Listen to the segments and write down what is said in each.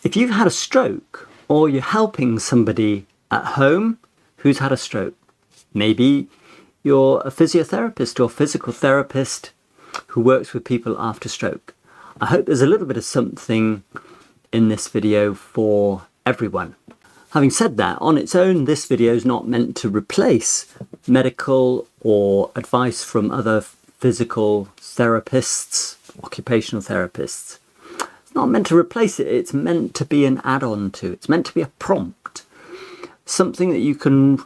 If you've had a stroke, or you're helping somebody at home who's had a stroke, maybe you're a physiotherapist or physical therapist who works with people after stroke. I hope there's a little bit of something in this video for everyone. Having said that, on its own, this video is not meant to replace medical or advice from other physical therapists, occupational therapists. It's not meant to replace it, it's meant to be an add-on to. It's meant to be a prompt. Something that you can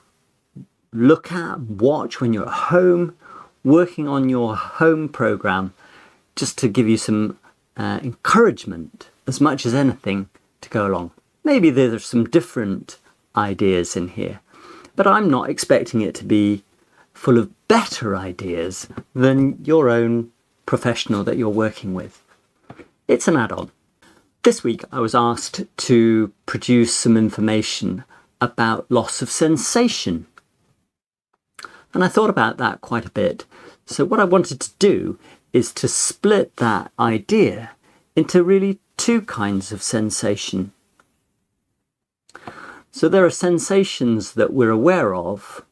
look at, watch when you're at home, working on your home program, just to give you some encouragement as much as anything to go along. Maybe there's some different ideas in here, but I'm not expecting it to be full of better ideas than your own professional that you're working with. It's an add-on. This week I was asked to produce some information about loss of sensation. And I thought about that quite a bit. So what I wanted to do is to split that idea into really two kinds of sensation. So there are sensations that we're aware of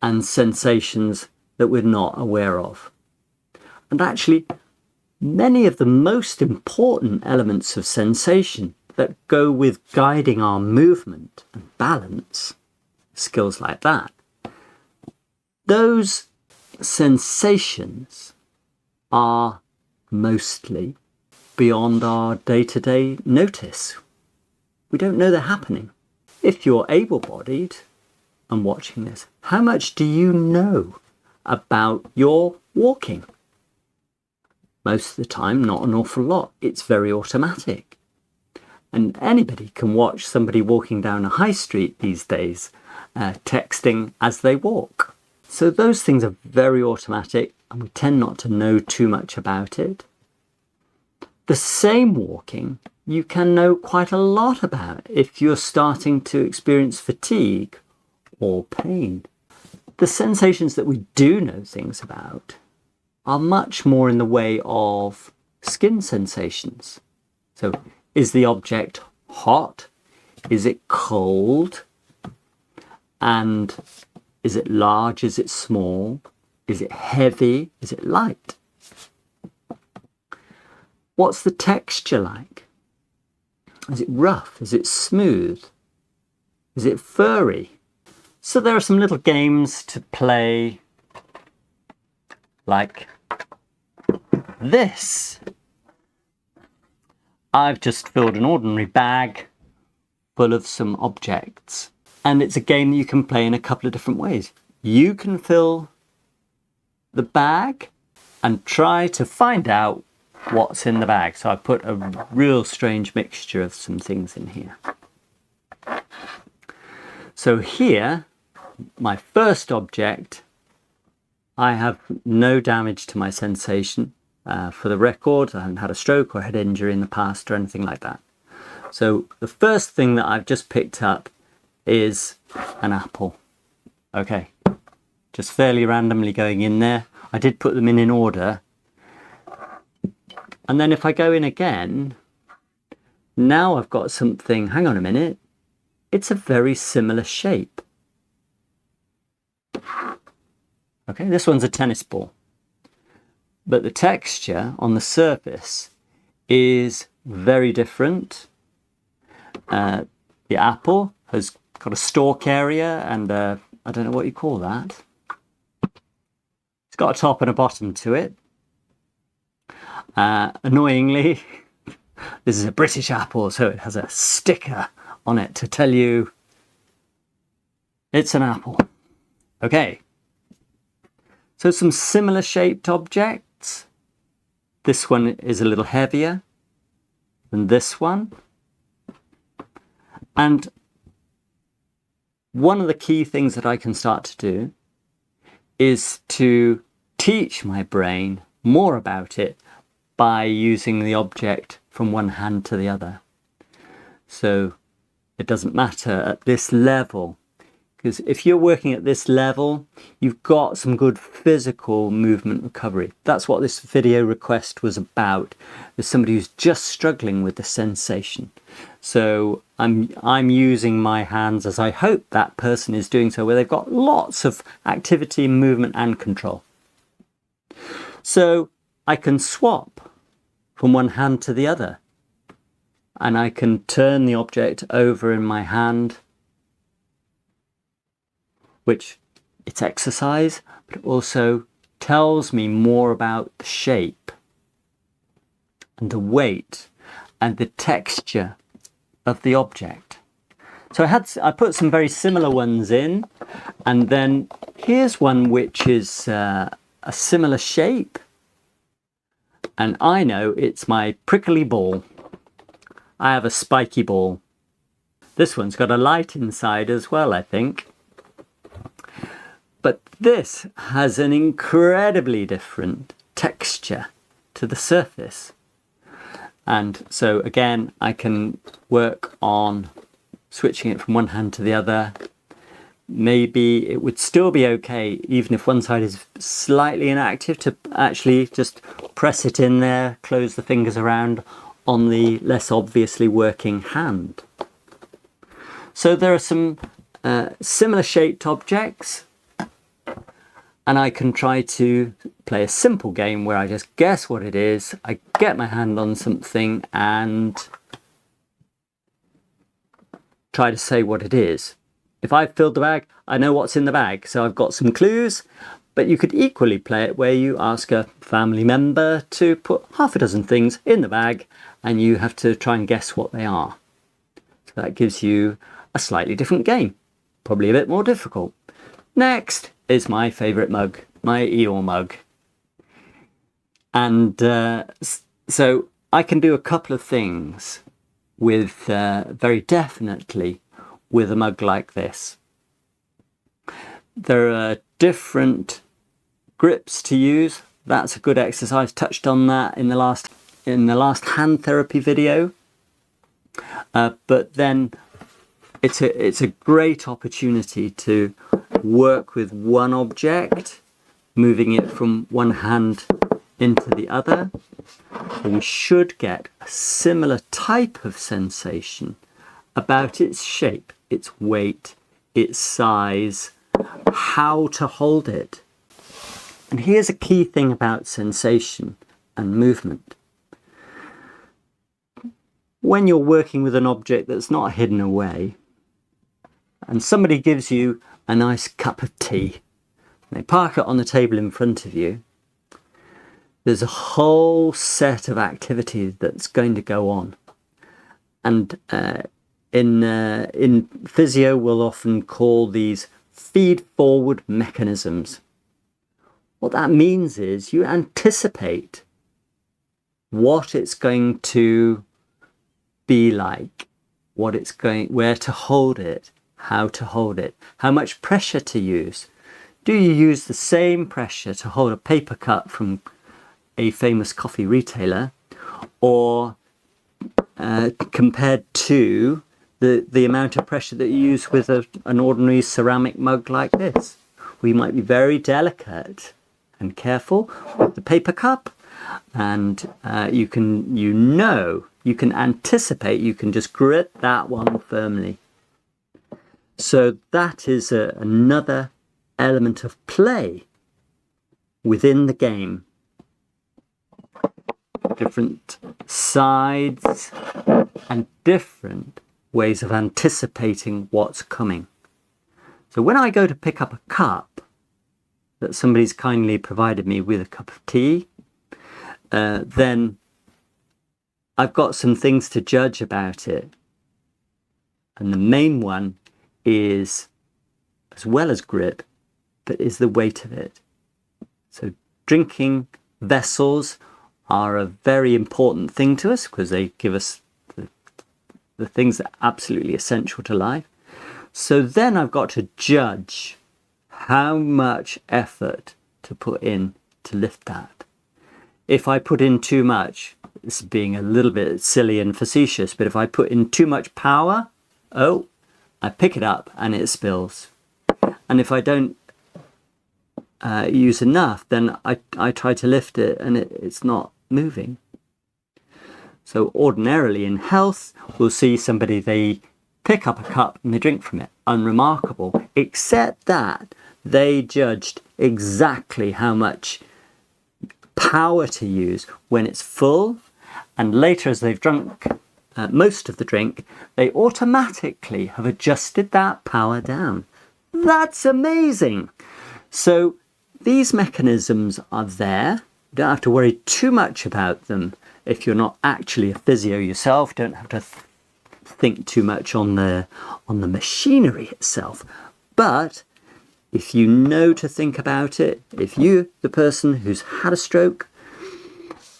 and sensations that we're not aware of. And actually, many of the most important elements of sensation that go with guiding our movement and balance, skills like that, those sensations are mostly beyond our day-to-day notice. We don't know they're happening. If you're able-bodied and watching this, how much do you know about your walking? Most of the time, not an awful lot. It's very automatic. And anybody can watch somebody walking down a high street these days, texting as they walk. So those things are very automatic and we tend not to know too much about it. The same walking you can know quite a lot about if you're starting to experience fatigue or pain. The sensations that we do know things about are much more in the way of skin sensations. So is the object hot? Is it cold? And is it large? Is it small? Is it heavy? Is it light? What's the texture like? Is it rough? Is it smooth? Is it furry? So there are some little games to play like this. I've just filled an ordinary bag full of some objects, and it's a game that you can play in a couple of different ways. You can fill the bag and try to find out what's in the bag. So I put a real strange mixture of some things in here. So here, my first object, I have no damage to my sensation. For the record, I haven't had a stroke or head injury in the past or anything like that. So the first thing that I've just picked up is an apple. Okay, just fairly randomly going in there. I did put them in order. And then if I go in again, now I've got something, hang on a minute, it's a very similar shape. Okay, this one's a tennis ball. But the texture on the surface is very different. The apple has got a stalk area and I don't know what you call that. It's got a top and a bottom to it. Annoyingly, this is a British apple, so it has a sticker on it to tell you it's an apple. Okay, so some similar shaped objects. This one is a little heavier than this one. And one of the key things that I can start to do is to teach my brain more about it by using the object from one hand to the other. So it doesn't matter at this level. You Because if you're working at this level, you've got some good physical movement recovery. That's what this video request was about. There's somebody who's just struggling with the sensation. So I'm using my hands as I hope that person is doing so, where they've got lots of activity, movement and control. So I can swap from one hand to the other, and I can turn the object over in my hand, which it's exercise, but it also tells me more about the shape and the weight and the texture of the object. So I put some very similar ones in, and then here's one which is a similar shape, and I know it's my prickly ball. I have a spiky ball. This one's got a light inside as well, I think. But this has an incredibly different texture to the surface. And so again, I can work on switching it from one hand to the other. Maybe it would still be okay, even if one side is slightly inactive, to actually just press it in there, close the fingers around on the less obviously working hand. So there are some similar shaped objects, and I can try to play a simple game where I just guess what it is. I get my hand on something and try to say what it is. If I've filled the bag, I know what's in the bag, so I've got some clues. But you could equally play it where you ask a family member to put half a dozen things in the bag, and you have to try and guess what they are. So that gives you a slightly different game, probably a bit more difficult. Next is my favourite mug, my Eeyore mug. And so I can do a couple of things with very definitely with a mug like this. There are different grips to use. That's a good exercise. Touched on that in the last hand therapy video. But then it's a great opportunity to work with one object, moving it from one hand into the other. And we should get a similar type of sensation about its shape, its weight, its size, how to hold it. And here's a key thing about sensation and movement. When you're working with an object that's not hidden away, and somebody gives you a nice cup of tea, and they park it on the table in front of you, there's a whole set of activity that's going to go on. And in physio, we'll often call these feed-forward mechanisms. What that means is you anticipate what it's going to be like, where to hold it, how to hold it, how much pressure to use. Do you use the same pressure to hold a paper cup from a famous coffee retailer, or compared to the amount of pressure that you use with an ordinary ceramic mug like this? We might be very delicate and careful with the paper cup, and you can anticipate, you can just grip that one firmly. So that is another element of play within the game. Different sides and different ways of anticipating what's coming. So when I go to pick up a cup that somebody's kindly provided me with a cup of tea, then I've got some things to judge about it. And the main one is, as well as grip, but is the weight of it. So drinking vessels are a very important thing to us because they give us the things that are absolutely essential to life. So then I've got to judge how much effort to put in to lift that. If I put in too much, this is being a little bit silly and facetious, but if I put in too much power, I pick it up and it spills. And if I don't use enough, then I try to lift it and it's not moving. So ordinarily in health, we'll see somebody, they pick up a cup and they drink from it. Unremarkable, except that they judged exactly how much power to use when it's full, and later as they've drunk most of the drink, they automatically have adjusted that power down. That's amazing. So these mechanisms are there. You don't have to worry too much about them if you're not actually a physio yourself. Don't have to think too much on the machinery itself. But if you know to think about it, if you're the person who's had a stroke,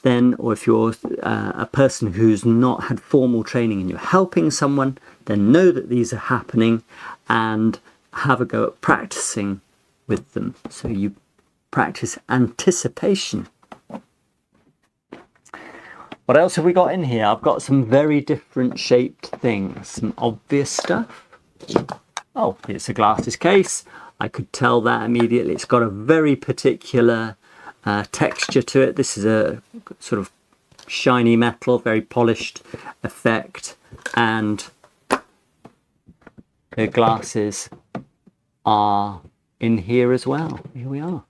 then, or if you're a person who's not had formal training and you're helping someone, then know that these are happening and have a go at practicing with them. So you practice anticipation. What else have we got in here? I've got some very different shaped things, some obvious stuff. Oh, it's a glasses case. I could tell that immediately. It's got a very particular texture to it. This is a sort of shiny metal, very polished effect, and the glasses are in here as well. Here we are.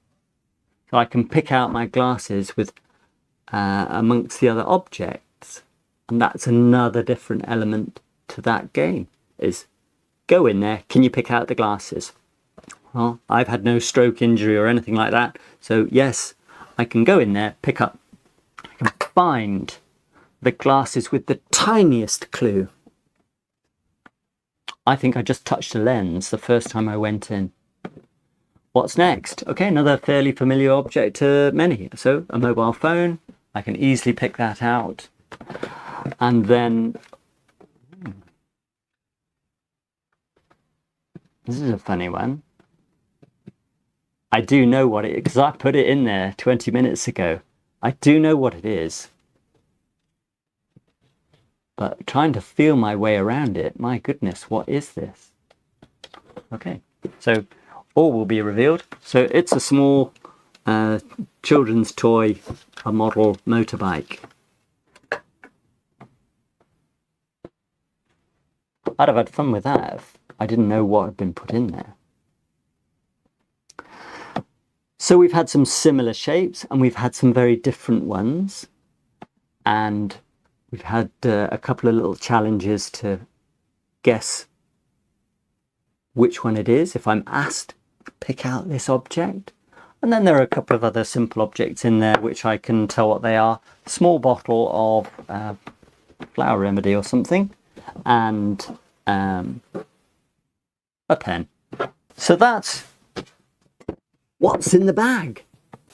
So I can pick out my glasses with amongst the other objects, and that's another different element to that game, is go in there, can you pick out the glasses? Well, I've had no stroke injury or anything like that, so yes, I can go in there, pick up, I can find the glasses with the tiniest clue. I think I just touched a lens the first time I went in. What's next? Okay, another fairly familiar object to many. So a mobile phone, I can easily pick that out. And then, this is a funny one. I do know what it is, because I put it in there 20 minutes ago. I do know what it is. But trying to feel my way around it, my goodness, what is this? Okay, so all will be revealed. So it's a small children's toy, a model motorbike. I'd have had fun with that if I didn't know what had been put in there. So we've had some similar shapes and we've had some very different ones, and we've had a couple of little challenges to guess which one it is if I'm asked to pick out this object. And then there are a couple of other simple objects in there which I can tell what they are. Small bottle of flower remedy or something, and a pen. So that's what's in the bag.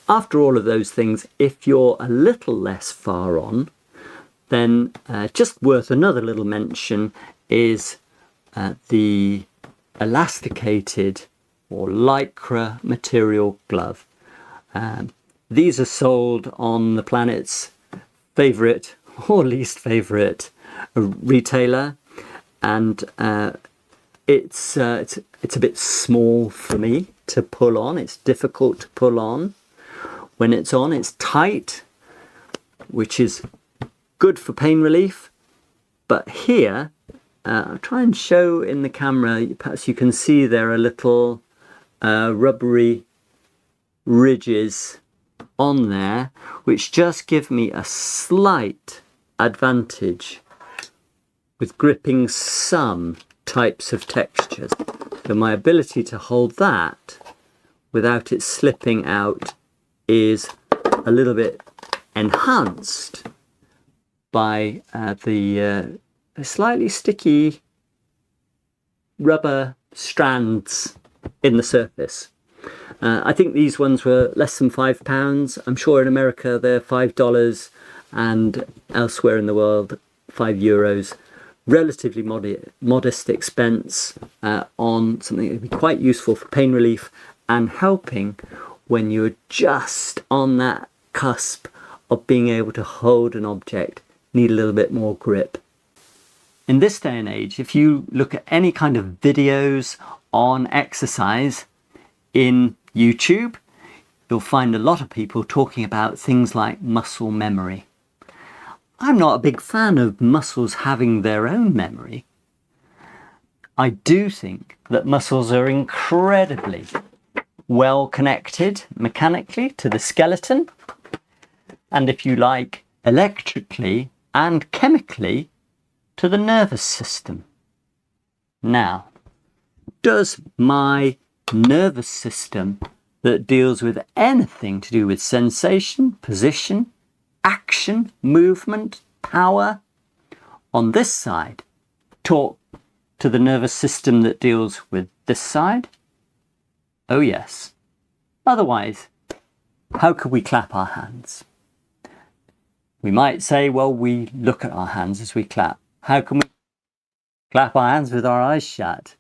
After all of those things, if you're a little less far on, then just worth another little mention is the elasticated or lycra material glove. These are sold on the planet's favourite or least favourite retailer, and it's a bit small for me to pull on. It's difficult to pull on. When it's on, it's tight, which is good for pain relief. But here, I'll try and show in the camera, perhaps you can see there are little rubbery ridges on there, which just give me a slight advantage with gripping some types of textures. So my ability to hold that without it slipping out is a little bit enhanced by the slightly sticky rubber strands in the surface. I think these ones were less than £5. I'm sure in America they're $5, and elsewhere in the world €5. Relatively modest expense on something that would be quite useful for pain relief and helping when you're just on that cusp of being able to hold an object, need a little bit more grip. In this day and age, if you look at any kind of videos on exercise, in YouTube, you'll find a lot of people talking about things like muscle memory. I'm not a big fan of muscles having their own memory. I do think that muscles are incredibly well connected mechanically to the skeleton, and if you like, electrically and chemically to the nervous system. Now, does my nervous system that deals with anything to do with sensation, position, action, movement, power, on this side talk to the nervous system that deals with this side? Oh yes. Otherwise, how could we clap our hands? We might say, well, we look at our hands as we clap. How can we clap our hands with our eyes shut?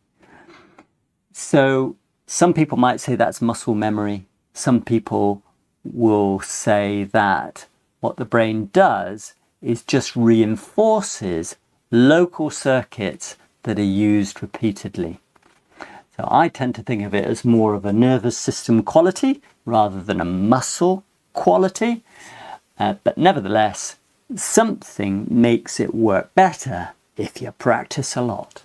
So some people might say that's muscle memory. Some people will say that what the brain does is just reinforces local circuits that are used repeatedly. So I tend to think of it as more of a nervous system quality rather than a muscle quality. But nevertheless, something makes it work better if you practice a lot.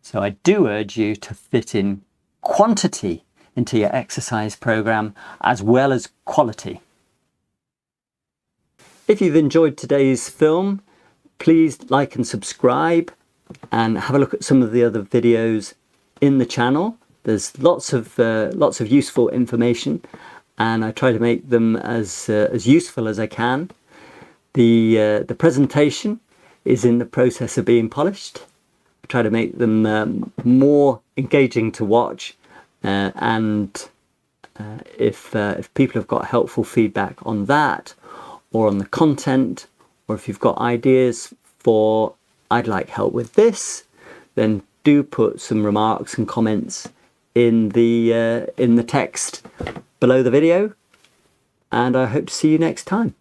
So I do urge you to fit in quantity into your exercise program as well as quality. If you've enjoyed today's film, please like and subscribe and have a look at some of the other videos in the channel. There's lots of useful information, and I try to make them as useful as I can. The presentation is in the process of being polished. I try to make them more engaging to watch, and if people have got helpful feedback on that, or on the content, or if you've got ideas for I'd like help with this, then do put some remarks and comments in the text below the video, and I hope to see you next time.